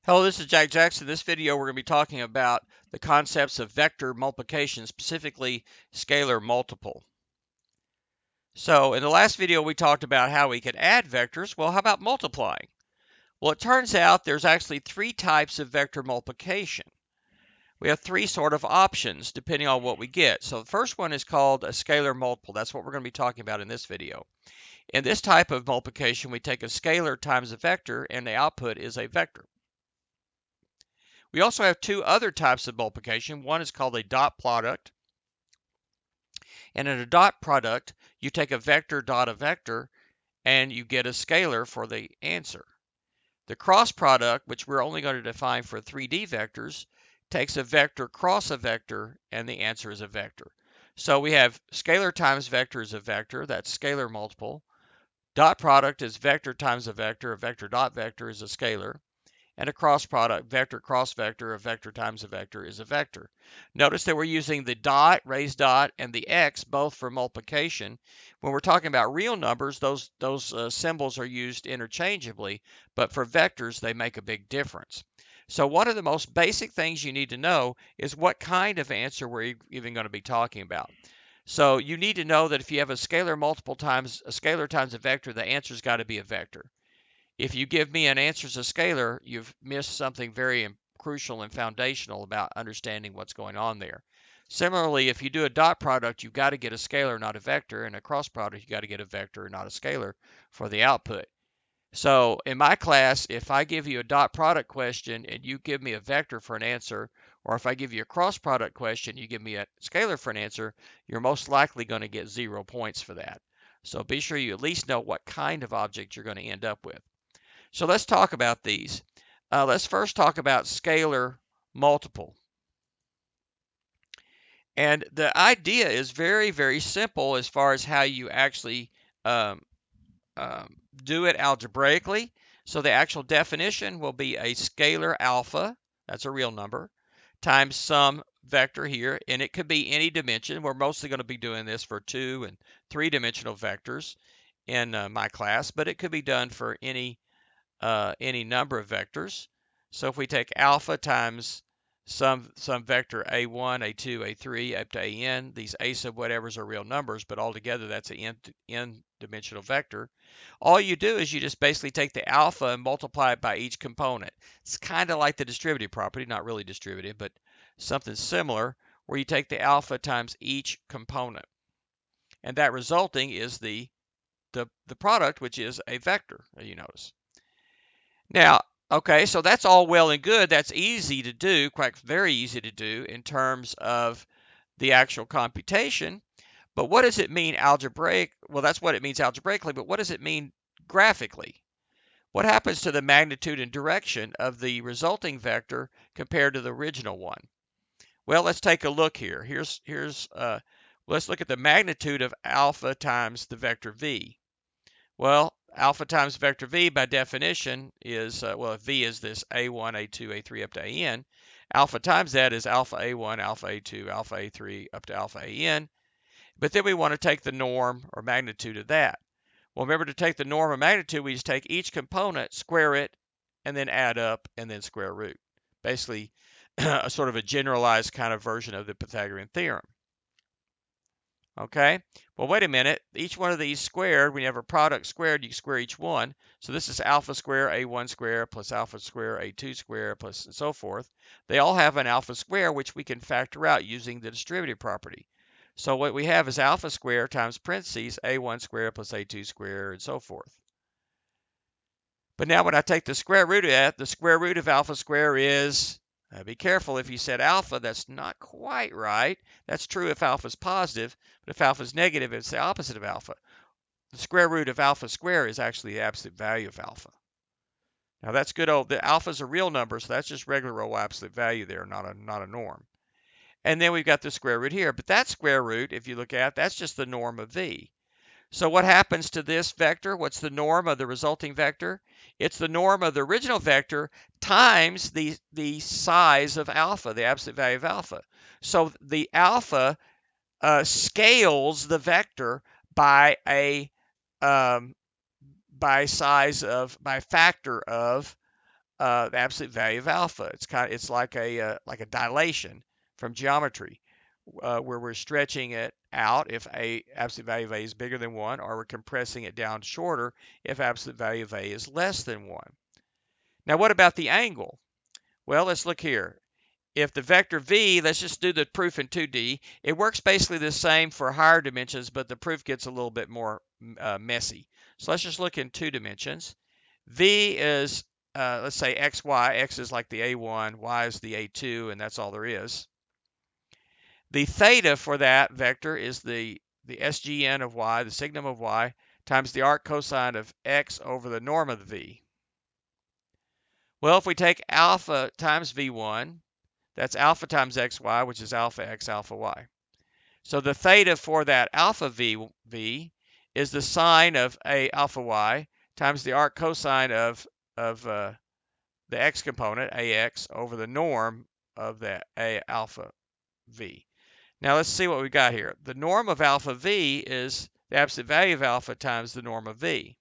Hello, this is Jack Jackson. In this video, we're going to be talking about the concepts of vector multiplication, specifically scalar multiple. So in the last video, we talked about how we could add vectors. Well, how about multiplying? Well, it turns out there's actually three types of vector multiplication. We have three sort of options depending on what we get. So the first one is called a scalar multiple. That's what we're going to be talking about in this video. In this type of multiplication, we take a scalar times a vector, and the output is a vector. We also have two other types of multiplication. One is called a dot product. And in a dot product, you take a vector dot a vector, and you get a scalar for the answer. The cross product, which we're only going to define for 3D vectors, takes a vector cross a vector, and the answer is a vector. So we have scalar times vector is a vector. That's scalar multiple. Dot product is vector times a vector dot vector is a scalar. And a cross product, vector cross vector, a vector times a vector is a vector. Notice that we're using the dot, raised dot, and the x both for multiplication. When we're talking about real numbers, those symbols are used interchangeably, but for vectors, they make a big difference. So one of the most basic things you need to know is what kind of answer we're even going to be talking about. So you need to know that if you have a scalar multiple times a scalar times a vector, the answer's got to be a vector. If you give me an answer as a scalar, you've missed something very crucial and foundational about understanding what's going on there. Similarly, if you do a dot product, you've got to get a scalar, not a vector, and a cross product, you've got to get a vector, not a scalar for the output. So in my class, if I give you a dot product question and you give me a vector for an answer, or if I give you a cross product question, you give me a scalar for an answer, you're most likely going to get 0 points for that. So be sure you at least know what kind of object you're going to end up with. So let's talk about these. Let's first talk about scalar multiple. And the idea is very, very simple as far as how you actually do it algebraically. So the actual definition will be a scalar alpha, that's a real number, times some vector here, and it could be any dimension. We're mostly going to be doing this for 2- and 3-dimensional vectors in my class, but it could be done for any number of vectors. So if we take alpha times some vector a1, a2, a3 up to an, these a sub whatevers are real numbers, but altogether that's an n-dimensional vector. All you do is you just basically take the alpha and multiply it by each component. It's kind of like the distributive property, not really distributive, but something similar, where you take the alpha times each component. And that resulting is the product, which is a vector, you notice. Now, okay, so that's all well and good. That's easy to do, quite very easy to do in terms of the actual computation. But what does it mean algebraic? Well, that's what it means algebraically, but what does it mean graphically? What happens to the magnitude and direction of the resulting vector compared to the original one? Well, let's take a look here. Let's look at the magnitude of alpha times the vector v. Well, alpha times vector v by definition is, well, if v is this a1, a2, a3 up to an, alpha times that is alpha a1, alpha a2, alpha a3 up to alpha an. But then we want to take the norm or magnitude of that. Well, remember to take the norm or magnitude, we just take each component, square it, and then add up, and then square root. Basically, a sort of a generalized kind of version of the Pythagorean theorem. Okay, well, wait a minute. Each one of these squared, when you have a product squared, you square each one. So this is alpha square a1 square plus alpha square a2 square plus and so forth. They all have an alpha square, which we can factor out using the distributive property. So what we have is alpha square times parentheses a1 square plus a2 square and so forth. But now when I take the square root of that, the square root of alpha square is, be careful if you said alpha, that's not quite right. That's true if alpha is positive, but if alpha is negative, it's the opposite of alpha. The square root of alpha square is actually the absolute value of alpha. Now that's good old, the alpha is a real number, so that's just regular old absolute value there, not a norm. And then we've got the square root here, but that square root, if you look at, that's just the norm of v. So what happens to this vector? What's the norm of the resulting vector? It's the norm of the original vector times the size of alpha, the absolute value of alpha. So the alpha scales the vector by a factor of the absolute value of alpha. It's like a dilation from geometry, where we're stretching it out if absolute value of a is bigger than 1, or we're compressing it down shorter if absolute value of a is less than 1. Now, what about the angle? Well, let's look here. If the vector v, let's just do the proof in 2D. It works basically the same for higher dimensions, but the proof gets a little bit more messy. So let's just look in 2 dimensions. V is, let's say xy. X is like the a1, y is the a2, and that's all there is. The theta for that vector is the SGN of y, the signum of y, times the arc cosine of x over the norm of the v. Well, if we take alpha times v1, that's alpha times xy, which is alpha x, alpha y. So the theta for that alpha v is the sine of a alpha y times the arc cosine of the x component, ax, over the norm of that a alpha v. Now let's see what we got here. The norm of alpha v is the absolute value of alpha times the norm of v.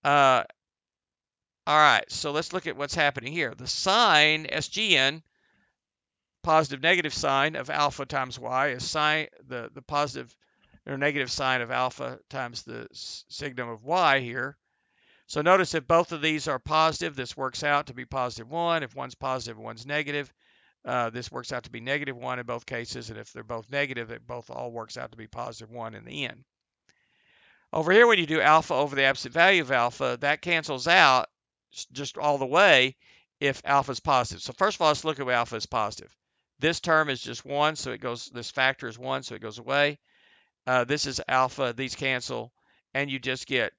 All right, so let's look at what's happening here. The sine, SGN, positive negative sign of alpha times y is the positive or negative sign of alpha times the signum of y here. So notice if both of these are positive, this works out to be positive 1. If one's positive and one's negative, this works out to be negative 1 in both cases. And if they're both negative, it both all works out to be positive 1 in the end. Over here, when you do alpha over the absolute value of alpha, that cancels out just all the way if alpha is positive. So first of all, let's look at what alpha is positive. This term is just 1, so it goes, this factor is 1, so it goes away. This is alpha, these cancel, and you just get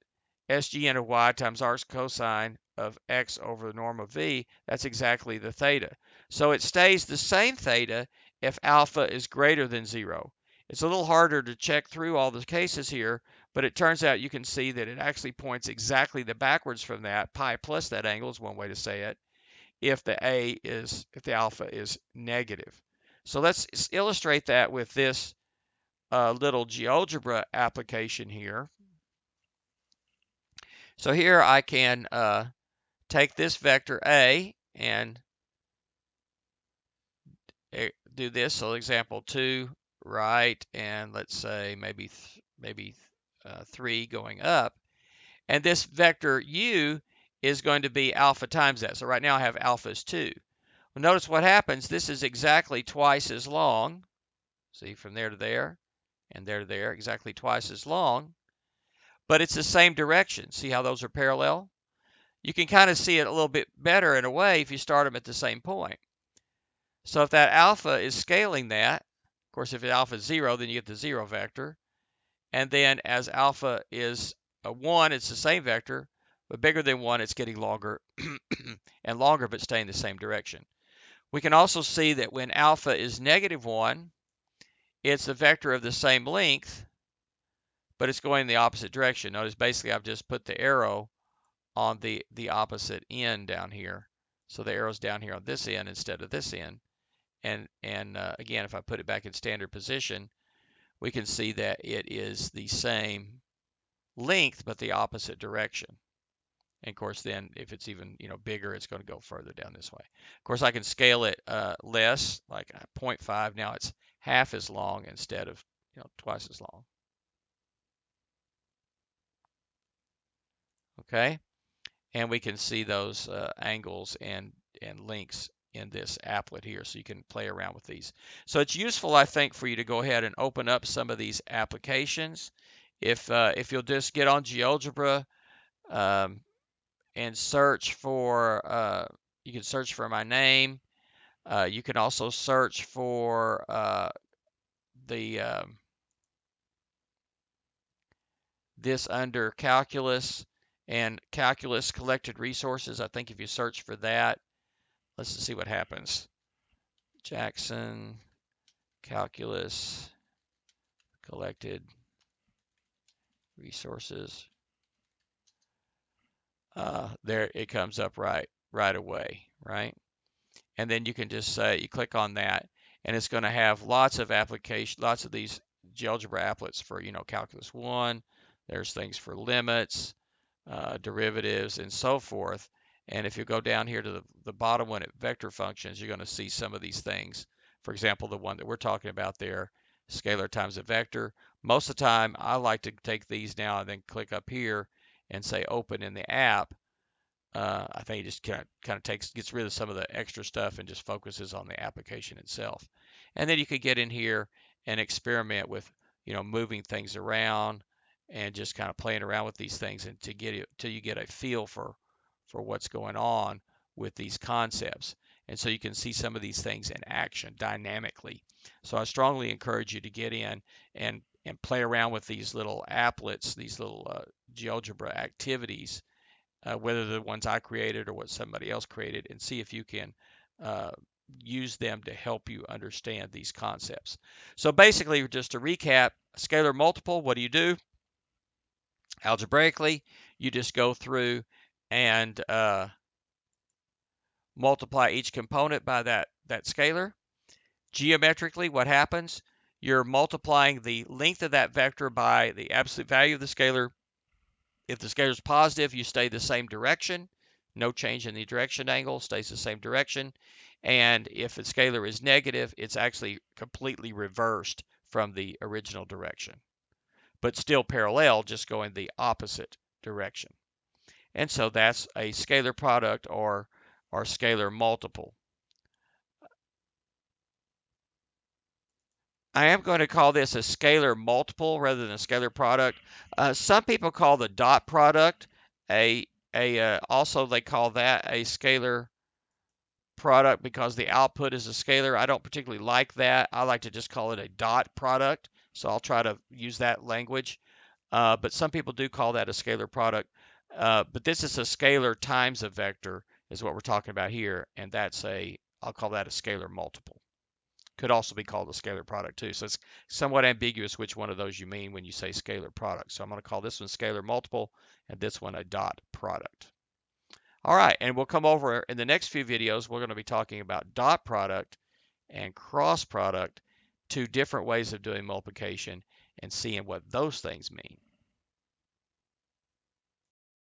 SGN of y times arc cosine of x over the norm of v. That's exactly the theta. So it stays the same theta if alpha is greater than 0. It's a little harder to check through all the cases here, but it turns out you can see that it actually points exactly the backwards from that. Pi plus that angle is one way to say it, if the alpha is negative. So let's illustrate that with this little GeoGebra application here. So here I can take this vector A and do this. So example 2, right, and let's say maybe 3 going up. And this vector U is going to be alpha times that. So right now I have alpha is 2. Well, notice what happens. This is exactly twice as long. See, from there to there and there to there, exactly twice as long. But it's the same direction. See how those are parallel? You can kind of see it a little bit better in a way if you start them at the same point. So if that alpha is scaling that, of course, if alpha is 0, then you get the 0 vector. And then as alpha is a 1, it's the same vector, but bigger than 1, it's getting longer and longer, but staying the same direction. We can also see that when alpha is negative 1, it's a vector of the same length, but it's going in the opposite direction. Notice basically I've just put the arrow on the opposite end down here. So the arrow's down here on this end instead of this end. And again, if I put it back in standard position, we can see that it is the same length, but the opposite direction. And of course, then if it's even bigger, it's going to go further down this way. Of course, I can scale it less, like 0.5. Now it's half as long instead of twice as long. Okay, and we can see those angles and links in this applet here, so you can play around with these. So it's useful, I think, for you to go ahead and open up some of these applications. If you'll just get on GeoGebra and search for, you can search for my name. You can also search for this under calculus and calculus collected resources. I think if you search for that, let's see what happens. Jackson calculus collected resources. There it comes up right away, right? And then you can just say, you click on that, and it's going to have lots of applications, lots of these GeoGebra applets for calculus 1. There's things for limits, derivatives, and so forth. And if you go down here to the bottom one at vector functions, you're going to see some of these things. For example, the one that we're talking about there, scalar times a vector. Most of the time, I like to take these now and then click up here and say open in the app. I think it just kind of gets rid of some of the extra stuff and just focuses on the application itself. And then you could get in here and experiment with, moving things around and just kind of playing around with these things and till you get a feel for what's going on with these concepts. And so you can see some of these things in action dynamically. So I strongly encourage you to get in and play around with these little applets, these little GeoGebra activities, whether the ones I created or what somebody else created, and see if you can use them to help you understand these concepts. So basically, just to recap, scalar multiple, what do? Algebraically, you just go through and multiply each component by that scalar. Geometrically, what happens? You're multiplying the length of that vector by the absolute value of the scalar. If the scalar is positive, you stay the same direction. No change in the direction angle, stays the same direction. And if the scalar is negative, it's actually completely reversed from the original direction, but still parallel, just going the opposite direction. And so that's a scalar product or scalar multiple. I am going to call this a scalar multiple rather than a scalar product. Some people call the dot product also they call that a scalar product because the output is a scalar. I don't particularly like that. I like to just call it a dot product. So I'll try to use that language. But some people do call that a scalar product. But this is a scalar times a vector is what we're talking about here. And I'll call that a scalar multiple. Could also be called a scalar product too. So it's somewhat ambiguous which one of those you mean when you say scalar product. So I'm going to call this one scalar multiple and this one a dot product. All right, and we'll come over in the next few videos, we're going to be talking about dot product and cross product, two different ways of doing multiplication, and seeing what those things mean.